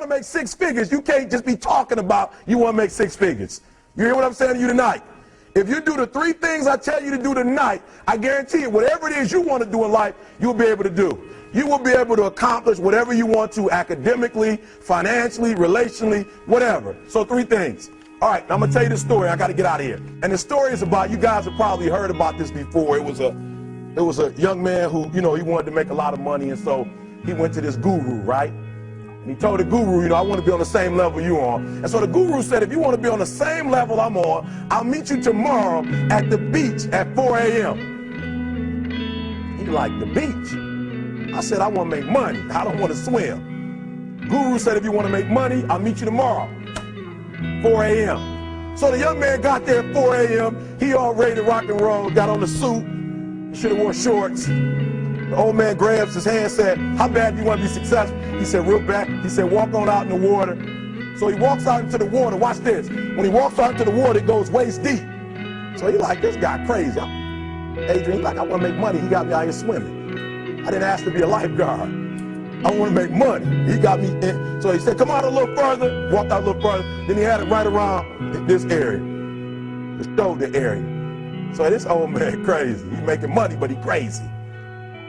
to make 6 figures, you can't just be talking about you want to make 6 figures. You hear what I'm saying to you tonight? If you do the 3 things I tell you to do tonight, I guarantee you, whatever it is you want to do in life, you'll be able to do. You will be able to accomplish whatever you want to academically, financially, relationally, whatever. So 3 things. All right, I'm going to tell you this story. I got to get out of here. And the story is about, you guys have probably heard about this before. It was a young man who, he wanted to make a lot of money, and so he went to this guru, right? And he told the guru, I want to be on the same level you on. And so the guru said, if you want to be on the same level I'm on, I'll meet you tomorrow at the beach at 4 a.m. He like, the beach? I said, I want to make money. I don't want to swim. Guru said, if you want to make money, I'll meet you tomorrow, 4 a.m. So the young man got there at 4 a.m. He all ready to rock and roll, got on the suit. He should have worn shorts. The old man grabs his hand and said, how bad do you want to be successful? He said, real bad. He said, walk on out in the water. So he walks out into the water. Watch this. When he walks out into the water, it goes waist deep. So he like, this guy crazy. Adrian, like, I want to make money. He got me out here swimming. I didn't ask to be a lifeguard. I want to make money. He got me in. So he said, come out a little further. Walked out a little further. Then he had it right around this area, the shoulder area. So this old man crazy. He's making money, but he crazy.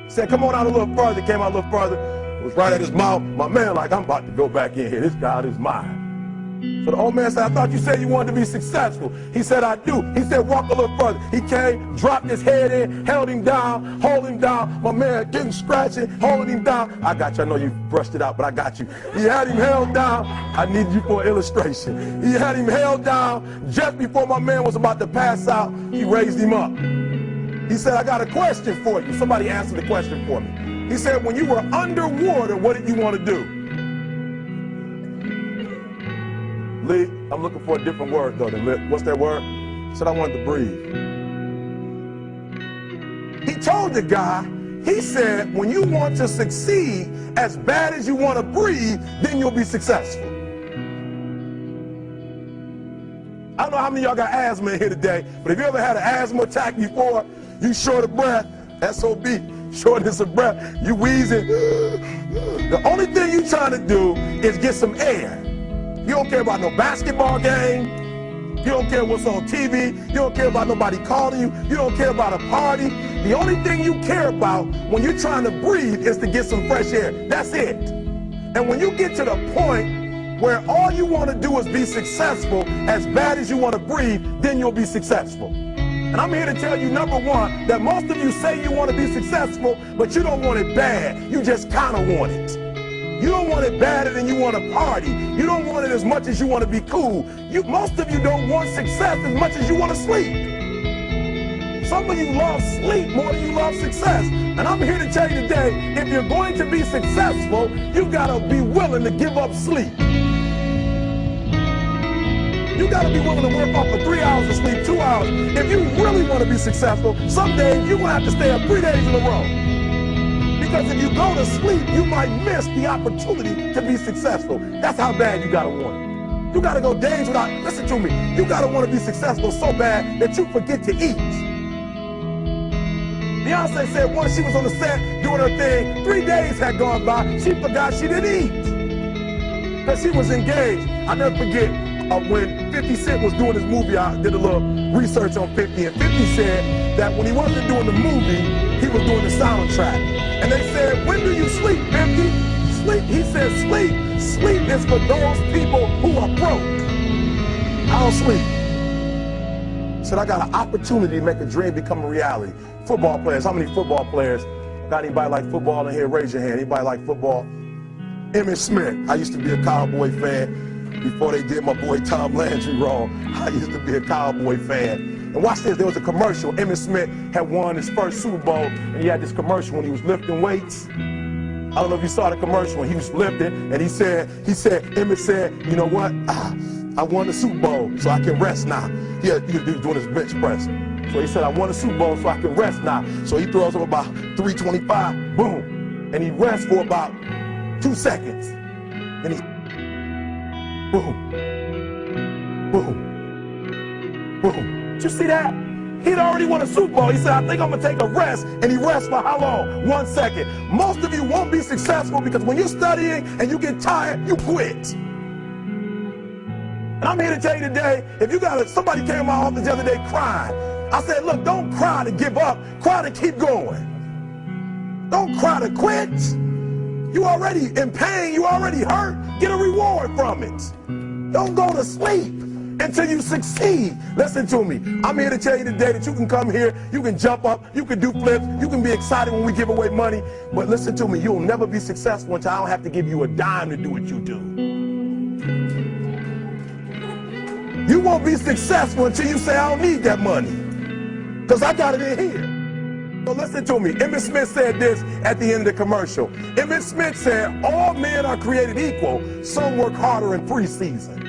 He said, come on out a little further. Came out a little further. It was right at his mouth. My man like, I'm about to go back in here. This guy is mine. So the old man said, I thought you said you wanted to be successful. He said, I do. He said, walk a little further. He came, dropped his head in, held him down, hold him down. My man getting scratching, holding him down. I got you. I know you brushed it out, but I got you. He had him held down. I need you for an illustration. He had him held down. Just before my man was about to pass out, he raised him up. He said, I got a question for you. Somebody answer the question for me. He said, when you were underwater, what did you want to do? Lee, I'm looking for a different word though than lip. What's that word? He said, I wanted to breathe. He told the guy, he said, when you want to succeed as bad as you want to breathe, then you'll be successful. I don't know how many of y'all got asthma in here today, but if you ever had an asthma attack before, you short of breath, SOB, shortness of breath, you wheezing. The only thing you trying to do is get some air. You don't care about no basketball game. You don't care what's on TV. You don't care about nobody calling you. You don't care about a party. The only thing you care about when you're trying to breathe is to get some fresh air. That's it. And when you get to the point where all you want to do is be successful as bad as you want to breathe, then you'll be successful. And I'm here to tell you, number one, that most of you say you want to be successful, but you don't want it bad. You just kind of want it. You don't want it badder than you want to party. You don't want it as much as you want to be cool. Most of you don't want success as much as you want to sleep. Some of you love sleep more than you love success. And I'm here to tell you today, if you're going to be successful, you've got to be willing to give up sleep. You got to be willing to work off for 3 hours of sleep, 2 hours. If you really want to be successful, some days you're going to have to stay up 3 days in a row. Because if you go to sleep, you might miss the opportunity to be successful. That's how bad you got to want it. You got to go days without, listen to me, you got to want to be successful so bad that you forget to eat. Beyonce said once she was on the set doing her thing, 3 days had gone by, she forgot she didn't eat. Because she was engaged. I'll never forget when 50 Cent was doing his movie, I did a little research on 50, and 50 said that when he wasn't doing the movie, he was doing the soundtrack. And they said, when do you sleep, 50? Sleep, he said, sleep. Sleep is for those people who are broke. I don't sleep. He said, I got an opportunity to make a dream become a reality. Football players, how many football players? Got anybody like football in here? Raise your hand. Anybody like football? Emmitt Smith. I used to be a Cowboy fan before they did my boy Tom Landry wrong. I used to be a Cowboy fan. And watch this, there was a commercial. Emmitt Smith had won his first Super Bowl, and he had this commercial when he was lifting weights. I don't know if you saw the commercial when he was lifting, and he said, Emmitt said, you know what? I won the Super Bowl, so I can rest now. He was doing his bench press. So he said, I won the Super Bowl, so I can rest now. So he throws up about 325, boom. And he rests for about 2 seconds. And he, boom, boom, boom. Did you see that? He'd already won a Super Bowl. He said, I think I'm going to take a rest. And he rests for how long? 1 second. Most of you won't be successful because when you're studying and you get tired, you quit. And I'm here to tell you today, if you got somebody came to my office the other day crying. I said, look, don't cry to give up. Cry to keep going. Don't cry to quit. You already in pain. You already hurt. Get a reward from it. Don't go to sleep until you succeed. Listen to me. I'm here to tell you today that you can come here, you can jump up, you can do flips, you can be excited when we give away money. But listen to me, you'll never be successful until I don't have to give you a dime to do what you do. You won't be successful until you say, I don't need that money, because I got it in here. So listen to me. Emmitt Smith said this at the end of the commercial. Emmitt Smith said, all men are created equal. Some work harder in preseason.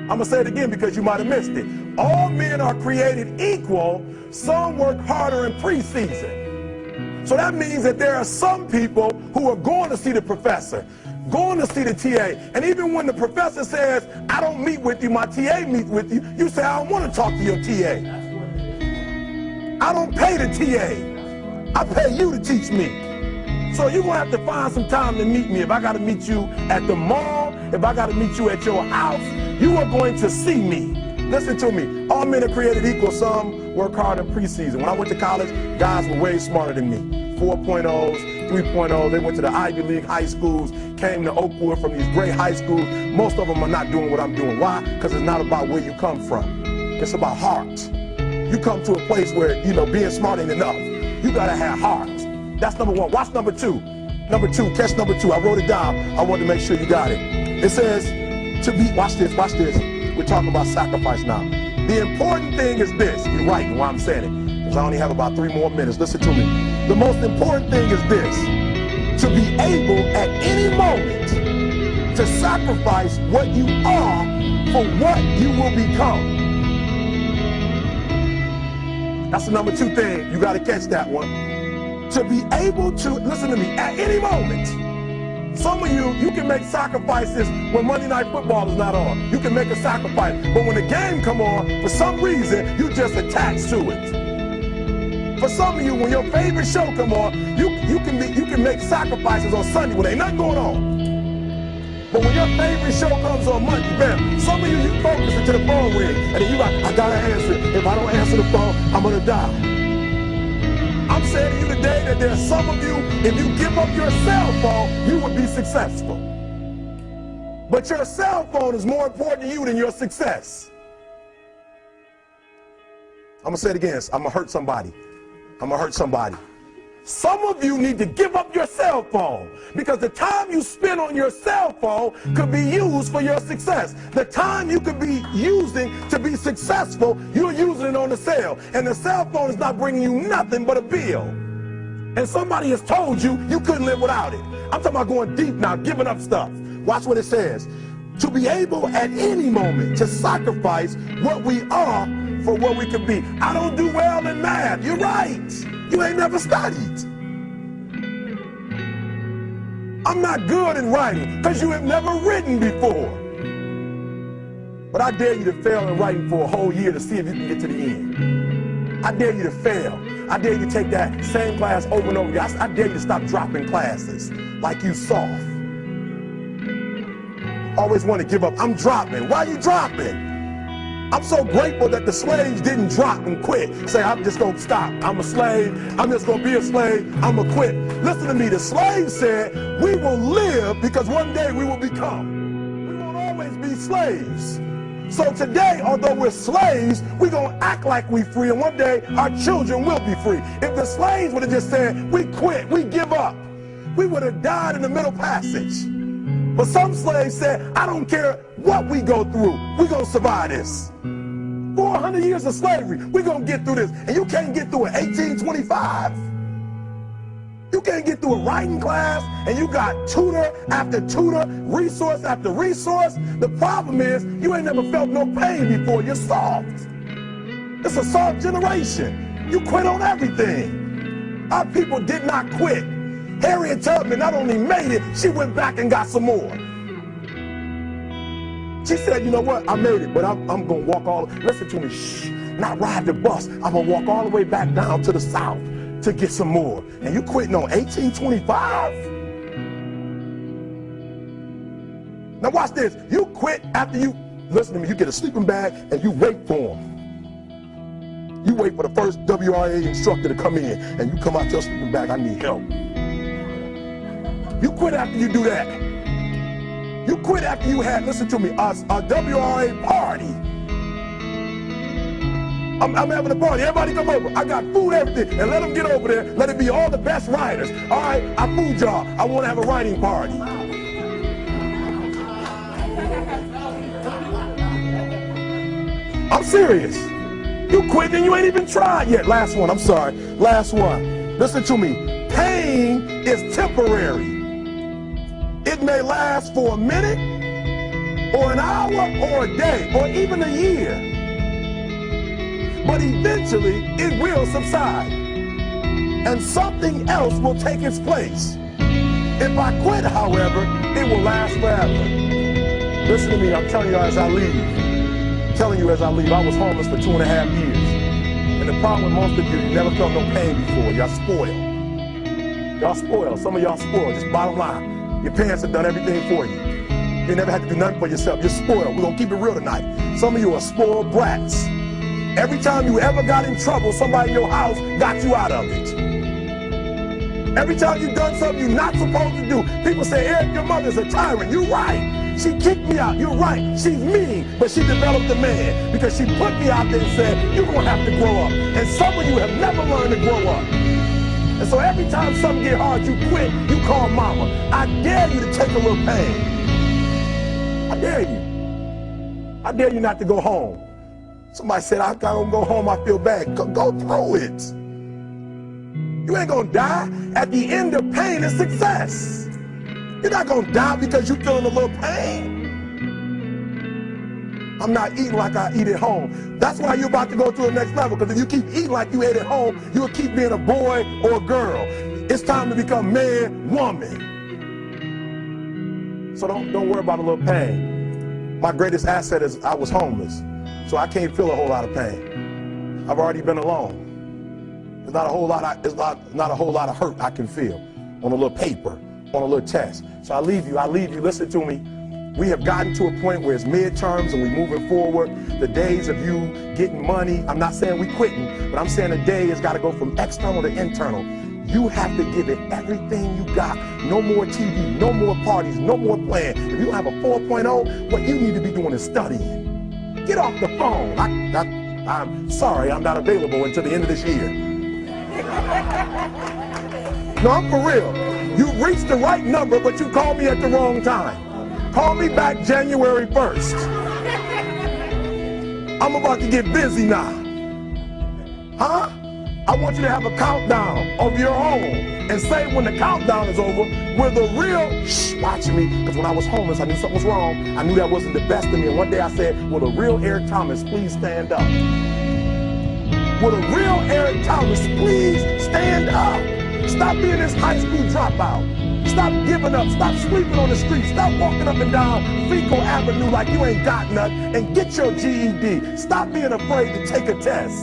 I'm going to say it again because you might have missed it. All men are created equal. Some work harder in preseason. So that means that there are some people who are going to see the professor, going to see the TA. And even when the professor says, I don't meet with you, my TA meets with you, you say, I don't want to talk to your TA. I don't pay the TA. I pay you to teach me. So you're going to have to find some time to meet me. If I got to meet you at the mall, if I got to meet you at your house, you are going to see me. Listen to me. All men are created equal. Some work hard in preseason. When I went to college, guys were way smarter than me. 4.0s, 3.0s. They went to the Ivy League high schools, came to Oakwood from these great high schools. Most of them are not doing what I'm doing. Why? Because it's not about where you come from. It's about heart. You come to a place where, being smart ain't enough. You got to have heart. That's number one. Watch number two. Number two, catch number two. I wrote it down. I wanted to make sure you got it. It says, watch this. We're talking about sacrifice now. The important thing is this. You're right in why I'm saying it, because I only have about 3 more minutes. Listen to me. The most important thing is this. To be able at any moment to sacrifice what you are for what you will become. That's the number 2 thing. You got to catch that one. To be able to, listen to me, at any moment. Some of you can make sacrifices when Monday Night Football is not on. You can make a sacrifice. But when the game come on, for some reason, you just attached to it. For some of you, when your favorite show come on, you can make sacrifices on Sunday when ain't nothing going on. But when your favorite show comes on Monday, bam, some of you focus until the phone ring, and then you like, I gotta answer it. If I don't answer the phone, I'm gonna die. I'm saying to you today that there's some of you, if you give up your cell phone, you would be successful. But your cell phone is more important to you than your success. I'm gonna say it again. I'm gonna hurt somebody. Some of you need to give up your cell phone, because the time you spend on your cell phone could be used for your success. The time you could be using to be successful, you're using it on the cell. And the cell phone is not bringing you nothing but a bill. And somebody has told you you couldn't live without it. I'm talking about going deep now, giving up stuff. Watch what it says. To be able at any moment to sacrifice what we are for what we could be. I don't do well in math. You're right. You ain't never studied. I'm not good in writing because you have never written before. But I dare you to fail in writing for a whole year to see if you can get to the end. I dare you to fail. I dare you to take that same class over and over again. I dare you to stop dropping classes like you soft. Always want to give up. I'm dropping. Why are you dropping? I'm so grateful that the slaves didn't drop and quit. Say, I'm just going to stop. I'm a slave. I'm just going to be a slave. I'm going to quit. Listen to me. The slaves said, we will live because one day we will become. We won't always be slaves. So today, although we're slaves, we're going to act like we're free. And one day, our children will be free. If the slaves would have just said, we quit, we give up, we would have died in the Middle Passage. But some slaves said, I don't care what we go through, we're going to survive this. 400 years of slavery, we're going to get through this. And you can't get through it 1825. You can't get through a writing class, and you got tutor after tutor, resource after resource. The problem is, you ain't never felt no pain before. You're soft. It's a soft generation. You quit on everything. Our people did not quit. Harriet Tubman not only made it, she went back and got some more. She said, you know what, I made it, but I'm going to walk all, listen to me, shh. not ride the bus. I'm going to walk all the way back down to the south to get some more. And you quitting on 1825? Now watch this. You quit after you, listen to me, you get a sleeping bag and you wait for them. You wait for the first WRA instructor to come in and you come out to your sleeping bag, I need help. You quit after you do that. You quit after you had, listen to me, a WRA party. I'm having a party, everybody come over. I got food, everything, and let them get over there. Let it be all the best writers. All right, I food y'all. I want to have a writing party. I'm serious. You quit and you ain't even tried yet. Last one, I'm sorry. Last one. Listen to me. Pain is temporary. It may last for a minute, or an hour, or a day, or even a year. But eventually, it will subside. And something else will take its place. If I quit, however, it will last forever. Listen to me, I'm telling you as I leave. I was homeless for 2.5 years. And the problem with most of you never felt no pain before. Y'all spoiled. Y'all spoiled. Some of y'all spoiled. Just bottom line. Your parents have done everything for you. You never had to do nothing for yourself. You're spoiled. We're going to keep it real tonight. Some of you are spoiled brats. Every time you ever got in trouble, somebody in your house got you out of it. Every time you've done something you're not supposed to do, people say, Eric, your mother's a tyrant. You're right. She kicked me out. You're right. She's mean, but she developed a man because she put me out there and said, you're going to have to grow up. And some of you have never learned to grow up. And so every time something get hard, you quit, you call mama. I dare you to take a little pain. I dare you. I dare you not to go home. Somebody said, I don't go home, I feel bad. Go through it. You ain't gonna die. At the end of pain is success. You're not gonna die because you're feeling a little pain. I'm not eating like I eat at home. That's why you're about to go to the next level, because if you keep eating like you ate at home, you'll keep being a boy or a girl. It's time to become man, woman. So don't worry about a little pain. My greatest asset is I was homeless, so I can't feel a whole lot of pain. I've already been alone. There's not a whole lot of hurt I can feel on a little paper, on a little test. So I leave you, listen to me. We have gotten to a point where it's midterms and we're moving forward. The days of you getting money, I'm not saying we quitting, but I'm saying the day has got to go from external to internal. You have to give it everything you got. No more TV, no more parties, no more playing. If you don't have a 4.0, what you need to be doing is studying. Get off the phone. I'm sorry, I'm not available until the end of this year. No, I'm for real. You reached the right number, but you called me at the wrong time. Call me back January 1st. I'm about to get busy now. Huh? I want you to have a countdown of your own and say when the countdown is over, we're the real, watch me, because when I was homeless, I knew something was wrong. I knew that wasn't the best of me. And one day I said, will the real Eric Thomas please stand up? Will the real Eric Thomas please stand up? Stop being this high school dropout. Stop giving up. Stop sleeping on the street. Stop walking up and down Fecal Avenue like you ain't got nothing, and get your GED. Stop being afraid to take a test.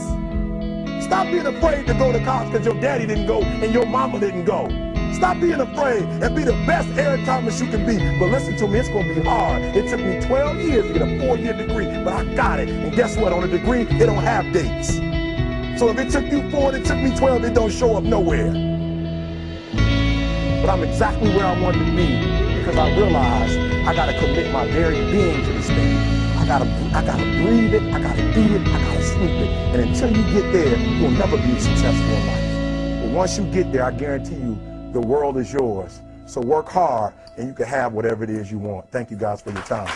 Stop being afraid to go to college because your daddy didn't go and your mama didn't go. Stop being afraid and be the best Eric Thomas you can be. But listen to me, it's going to be hard. It took me 12 years to get a 4-year degree, but I got it. And guess what? On a degree, it don't have dates. So if it took you 4 and it took me 12, it don't show up nowhere. But I'm exactly where I wanted to be because I realized I got to commit my very being to this thing. I gotta breathe it, I gotta eat it, I gotta sleep it. And until you get there, you'll never be successful in life. But once you get there, I guarantee you, the world is yours. So work hard and you can have whatever it is you want. Thank you guys for your time.